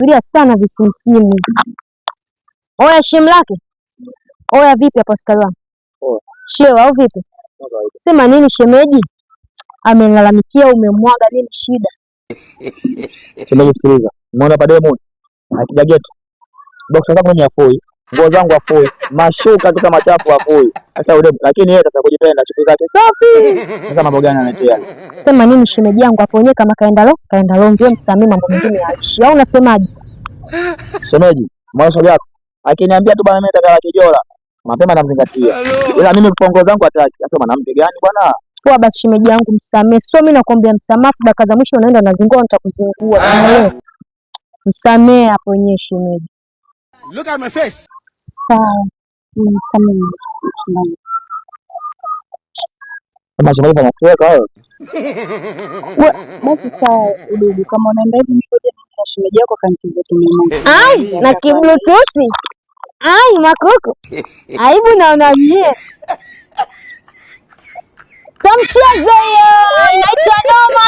Fikiria sana visimsimu. Oya shemu lake. Oya vipi hapo askari wangu? Sheo au vipi? Sema nini shemeji? Amenalalamikia umemwaga nini shida? Shemeji sikiliza. Umeona pa demo? Akija geto. Boxer zangu ni afoi. Nguo zangu afoi. Mashuka tu kama chafu afoi. Sasa ule lakini yeye sasa kujipenda chupi zake safi. Sasa mambo gani anatia? Sema nini shemeji yangu hapo wenyewe kama kaenda lo ndio msamee mambo mengine yaishi. Au unasemaje? Shemeji, mwanzo yako. Akiniambia tu bwana mimi nataka kijora. Mapema namzingatia. Ila mimi kufongo zangu hataki. Sasa mwanamke gani bwana? Poa basi shemeji yangu msamee. Sio mimi nakwambia msamaha, dakika za mwisho unaenda nazingua nitakuzingua. Msamee hapo wenyewe shemeji. Look at my face. Sawa. Msamee. Kama shemeji anasikia kwa hiyo. Basi sawa udugu kama unaenda hivi ngoja na shemeji yako kanikize tumemona. Ai na kibluetooth. Ai makuku. Aibu naona mie. Samcheze yo, inaitwa noma.